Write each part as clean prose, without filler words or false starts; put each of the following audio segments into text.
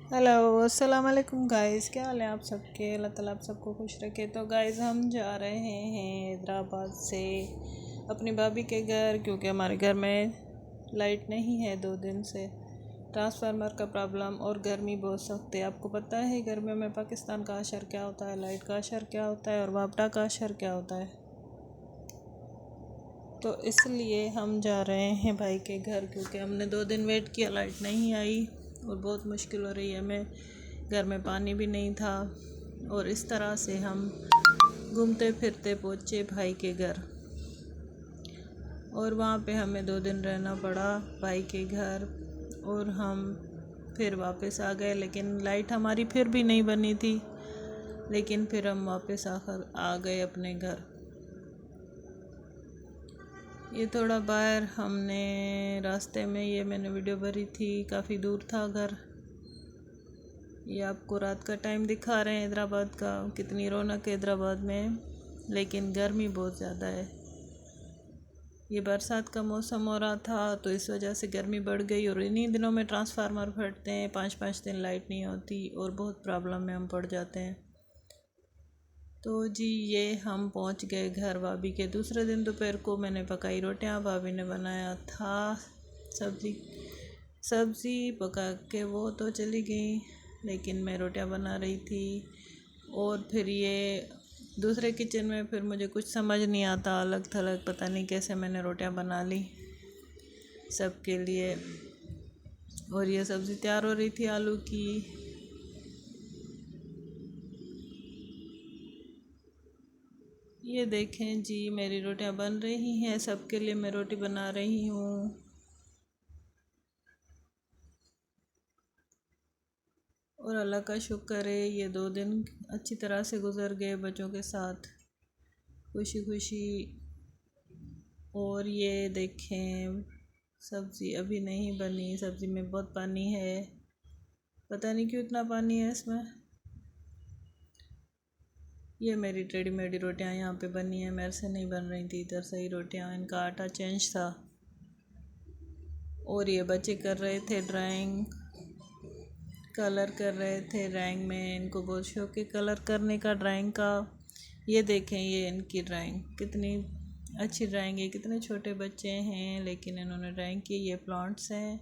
Hello अस्सलाम वालेकुम guys, क्या हाल है आप सबके। अल्लाह ताला आप सबको खुश रखे। तो गाइस हम जा रहे हैं हैदराबाद से अपनी भाभी के घर, क्योंकि हमारे घर में लाइट नहीं है 2 दिन से। ट्रांसफार्मर का प्रॉब्लम और गर्मी बहुत सख्त है। आपको पता है गर्मियों में पाकिस्तान का असर क्या होता है, लाइट का असर क्या होता है और वापडा का असर क्या होता है। तो इसलिए हम जा रहे हैं भाई के घर, क्योंकि हमने 2 दिन वेट किया, लाइट नहीं आई और बहुत मुश्किल हो रही है हमें। घर में पानी भी नहीं था और इस तरह से हम घूमते फिरते पहुँचे भाई के घर और वहाँ पे हमें 2 दिन रहना पड़ा भाई के घर। और हम फिर वापस आ गए, लेकिन लाइट हमारी फिर भी नहीं बनी थी। लेकिन फिर हम वापस आकर आ गए अपने घर। ये थोड़ा बाहर हमने रास्ते में ये मैंने वीडियो भरी थी, काफ़ी दूर था घर। ये आपको रात का टाइम दिखा रहे हैं हैदराबाद का, कितनी रौनक है हैदराबाद में, लेकिन गर्मी बहुत ज़्यादा है। ये बरसात का मौसम हो रहा था तो इस वजह से गर्मी बढ़ गई और इन्हीं दिनों में ट्रांसफार्मर फटते हैं, 5-5 दिन लाइट नहीं होती और बहुत प्रॉब्लम में हम पड़ जाते हैं। तो जी ये हम पहुंच गए घर। भाभी के दूसरे दिन दोपहर को मैंने पकाई रोटियां, भाभी ने बनाया था सब्ज़ी। सब्ज़ी पका के वो तो चली गई, लेकिन मैं रोटियां बना रही थी। और फिर ये दूसरे किचन में फिर मुझे कुछ समझ नहीं आता, अलग थलग पता नहीं कैसे मैंने रोटियां बना ली सबके लिए। और ये सब्ज़ी तैयार हो रही थी आलू की। ये देखें जी मेरी रोटियां बन रही हैं, सबके लिए मैं रोटी बना रही हूँ। और अल्लाह का शुक्र है ये 2 दिन अच्छी तरह से गुजर गए बच्चों के साथ, खुशी खुशी। और ये देखें सब्ज़ी अभी नहीं बनी, सब्ज़ी में बहुत पानी है, पता नहीं क्यों इतना पानी है इसमें। ये मेरी टेढ़ी मेढ़ी रोटियां यहाँ पे बनी हैं, मेरे से नहीं बन रही थी इधर सही रोटियां, इनका आटा चेंज था। और ये बच्चे कर रहे थे ड्राइंग, कलर कर रहे थे ड्राइंग में। इनको बहुत शौक है कलर करने का, ड्राइंग का। ये देखें ये इनकी ड्राइंग, कितनी अच्छी ड्राइंग है। कितने छोटे बच्चे हैं लेकिन इन्होंने ड्राइंग की। ये प्लांट्स हैं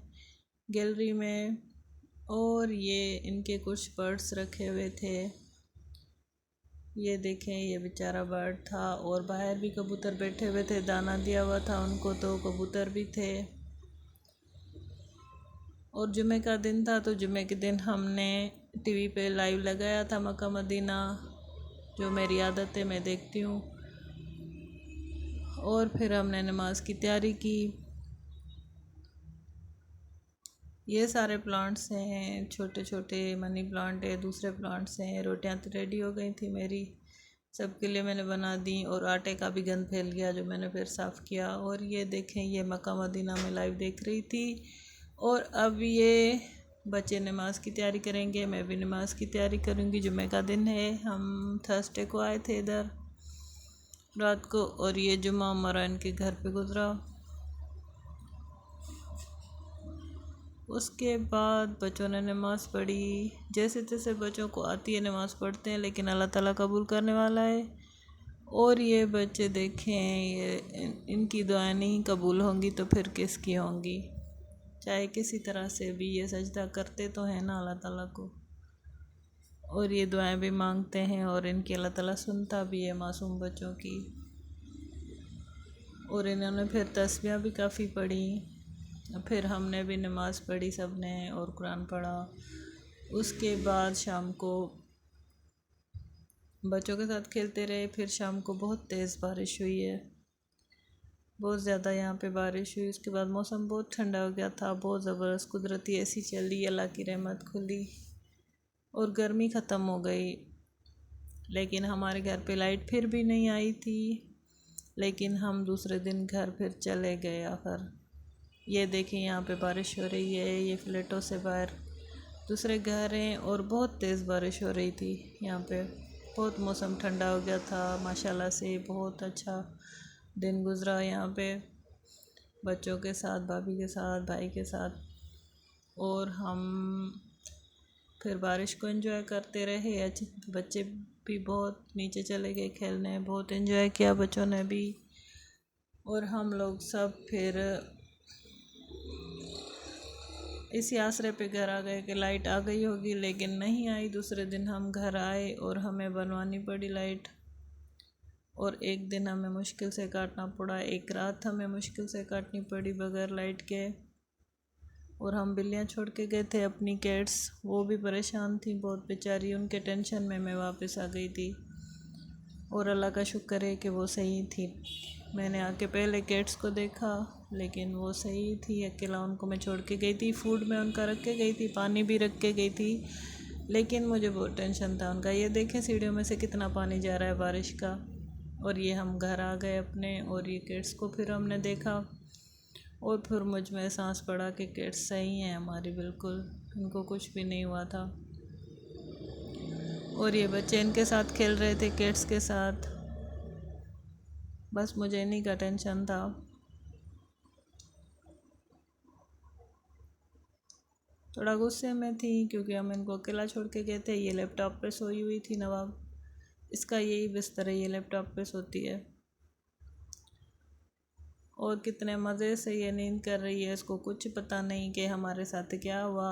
गैलरी में। और ये इनके कुछ बर्ड्स रखे हुए थे। ये देखें ये बेचारा बर्ड था। और बाहर भी कबूतर बैठे हुए थे, दाना दिया हुआ था उनको तो कबूतर भी थे। और जुमे का दिन था तो जुमे के दिन हमने टीवी पे लाइव लगाया था मक्का मदीना, जो मेरी आदत है मैं देखती हूँ। और फिर हमने नमाज की तैयारी की। ये सारे प्लांट्स हैं, छोटे छोटे मनी प्लांट है, दूसरे प्लांट्स हैं। रोटियां तो रेडी हो गई थी मेरी, सबके लिए मैंने बना दी। और आटे का भी गंद फैल गया जो मैंने फिर साफ़ किया। और ये देखें ये मक्का मदीना में लाइव देख रही थी। और अब ये बच्चे नमाज की तैयारी करेंगे, मैं भी नमाज की तैयारी करूँगी। जुमे का दिन है, हम थर्सडे को आए थे इधर रात को, और ये जुमा हमारा इनके घर पे गुजरा। उसके बाद बच्चों ने नमाज़ पढ़ी, जैसे तैसे बच्चों को आती है नमाज़ पढ़ते हैं, लेकिन अल्लाह ताला कबूल करने वाला है। और ये बच्चे देखें ये इनकी दुआएं नहीं कबूल होंगी तो फिर किसकी होंगी। चाहे किसी तरह से भी ये सजदा करते तो हैं ना अल्लाह ताला को, और ये दुआएं भी मांगते हैं और इनकी अल्लाह ताला सुनता भी है मासूम बच्चों की। और इन्होंने फिर तस्बीह भी काफ़ी पढ़ी। फिर हमने भी नमाज़ पढ़ी सब ने और कुरान पढ़ा। उसके बाद शाम को बच्चों के साथ खेलते रहे। फिर शाम को बहुत तेज़ बारिश हुई है, बहुत ज़्यादा यहाँ पे बारिश हुई। उसके बाद मौसम बहुत ठंडा हो गया था, बहुत ज़बरदस्त कुदरती ऐसी चली, अल्लाह की रहमत खुली और गर्मी ख़त्म हो गई। लेकिन हमारे घर पे लाइट फिर भी नहीं आई थी, लेकिन हम दूसरे दिन घर फिर चले गए आकर। ये देखें यहाँ पे बारिश हो रही है, ये फ्लैटों से बाहर दूसरे घर हैं और बहुत तेज़ बारिश हो रही थी यहाँ पे। बहुत मौसम ठंडा हो गया था माशाल्लाह से, बहुत अच्छा दिन गुज़रा यहाँ पे बच्चों के साथ, भाभी के साथ, भाई के साथ। और हम फिर बारिश को एंजॉय करते रहे। अच्छे बच्चे भी बहुत नीचे चले गए खेलने, बहुत एंजॉय किया बच्चों ने भी। और हम लोग सब फिर इसी आसरे पे घर आ गए कि लाइट आ गई होगी, लेकिन नहीं आई। दूसरे दिन हम घर आए और हमें बनवानी पड़ी लाइट, और एक दिन हमें मुश्किल से काटना पड़ा, एक रात हमें मुश्किल से काटनी पड़ी बगैर लाइट के। और हम बिल्लियाँ छोड़ के गए थे अपनी कैट्स, वो भी परेशान थी बहुत बेचारी, उनके टेंशन में मैं वापस आ गई थी। और अल्लाह का शुक्र है कि वो सही थी। मैंने आके पहले कैट्स को देखा, लेकिन वो सही थी। अकेला उनको मैं छोड़ के गई थी, फूड में उनका रख के गई थी, पानी भी रख के गई थी, लेकिन मुझे बहुत टेंशन था उनका। ये देखें सीढ़ियों में से कितना पानी जा रहा है बारिश का। और ये हम घर आ गए अपने, और ये कैट्स को फिर हमने देखा, और फिर मुझ में एहसास पड़ा कि कैट्स सही हैं हमारी, बिल्कुल इनको कुछ भी नहीं हुआ था। और ये बच्चे इनके साथ खेल रहे थे कैट्स के साथ, बस मुझे इन्हीं का टेंशन था। थोड़ा गुस्से में थी क्योंकि हम इनको अकेला छोड़ के गए थे। ये लैपटॉप पे सोई हुई थी नवाब, इसका यही बिस्तर है, ये लैपटॉप पे सोती है। और कितने मज़े से ये नींद कर रही है, इसको कुछ पता नहीं कि हमारे साथ क्या हुआ,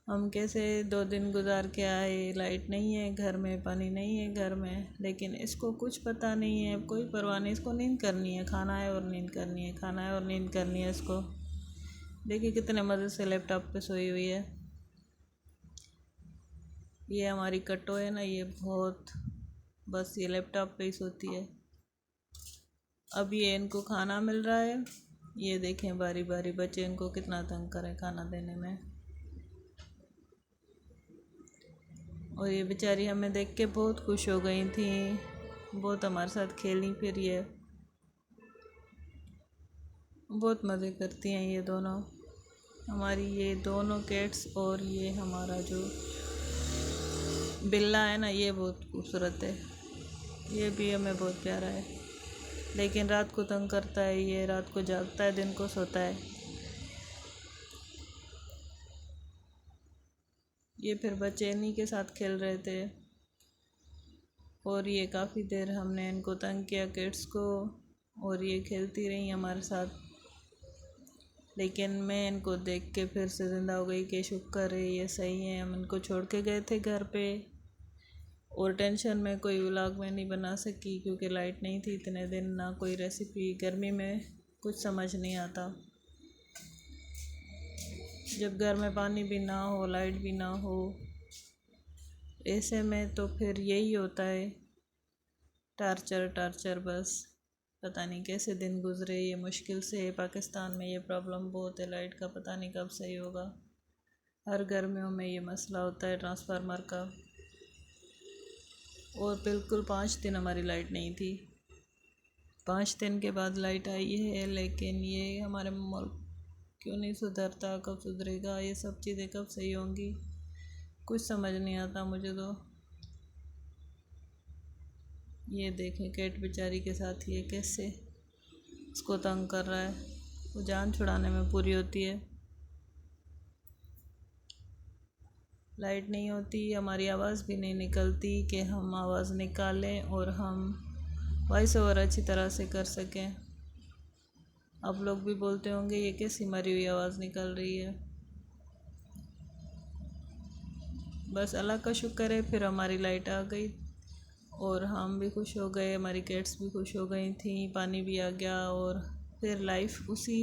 हम कैसे 2 दिन गुजार के आए। लाइट नहीं है घर में, पानी नहीं है घर में, लेकिन इसको कुछ पता नहीं है, कोई परवाह नहीं। इसको नींद करनी है, खाना है और नींद करनी है, खाना है और नींद करनी है इसको। देखिए कितने मज़े से लैपटॉप पे सोई हुई है। ये हमारी कट्टो है ना, ये बहुत बस ये लैपटॉप पे ही सोती है। अब ये इनको खाना मिल रहा है, ये देखें बारी बारी बच्चे इनको कितना तंग करें खाना देने में। और ये बेचारी हमें देख के बहुत खुश हो गई थी, बहुत हमारे साथ खेली, फिर ये बहुत मज़े करती हैं ये दोनों हमारी, ये दोनों कैट्स। और ये हमारा जो बिल्ला है ना, ये बहुत खूबसूरत है, ये भी हमें बहुत प्यारा है, लेकिन रात को तंग करता है। ये रात को जागता है, दिन को सोता है। ये फिर बच्चे इन्हीं के साथ खेल रहे थे, और ये काफ़ी देर हमने इनको तंग किया कैट्स को, और ये खेलती रही हमारे साथ। लेकिन मैं इनको देख के फिर से ज़िंदा हो गई कि शुक्र है ये सही है। हम इनको छोड़ के गए थे घर पे, और टेंशन में कोई व्लॉग में नहीं बना सकी क्योंकि लाइट नहीं थी इतने दिन, ना कोई रेसिपी, गर्मी में कुछ समझ नहीं आता। जब घर में पानी भी ना हो, लाइट भी ना हो, ऐसे में तो फिर यही होता है, टार्चर टार्चर बस। पता नहीं कैसे दिन गुजरे, ये मुश्किल से। पाकिस्तान में ये प्रॉब्लम बहुत है लाइट का, पता नहीं कब सही होगा। हर गर्मियों में ये मसला होता है ट्रांसफार्मर का। और बिल्कुल 5 दिन हमारी लाइट नहीं थी, 5 दिन के बाद लाइट आई है। लेकिन ये हमारे मुल्क क्यों नहीं सुधरता, कब सुधरेगा, ये सब चीज़ें कब सही होंगी, कुछ समझ नहीं आता मुझे तो। ये देखें कैट बेचारी के साथ ये कैसे उसको तंग कर रहा है, वो जान छुड़ाने में पूरी होती है। लाइट नहीं होती, हमारी आवाज़ भी नहीं निकलती कि हम आवाज़ निकालें और हम वॉइस ओवर अच्छी तरह से कर सकें। आप लोग भी बोलते होंगे ये कैसी मरी हुई आवाज़ निकल रही है। बस अल्लाह का शुक्र है, फिर हमारी लाइट आ गई और हम भी खुश हो गए, हमारी कैट्स भी खुश हो गई थी, पानी भी आ गया, और फिर लाइफ उसी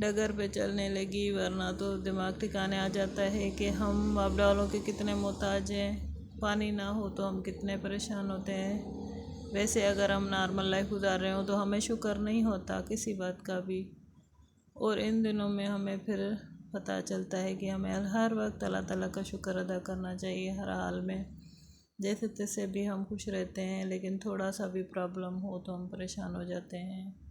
डगर पे चलने लगी। वरना तो दिमाग ठिकाने आ जाता है कि हम बाप डालों के कितने मोहताज हैं। पानी ना हो तो हम कितने परेशान होते हैं। वैसे अगर हम नॉर्मल लाइफ गुजार रहे हो तो हमें शुक्र नहीं होता किसी बात का भी। और इन दिनों में हमें फिर पता चलता है कि हमें हर वक्त अल्लाह ताला का शुक्र अदा करना चाहिए, हर हाल में। जैसे तैसे भी हम खुश रहते हैं, लेकिन थोड़ा सा भी प्रॉब्लम हो तो हम परेशान हो जाते हैं।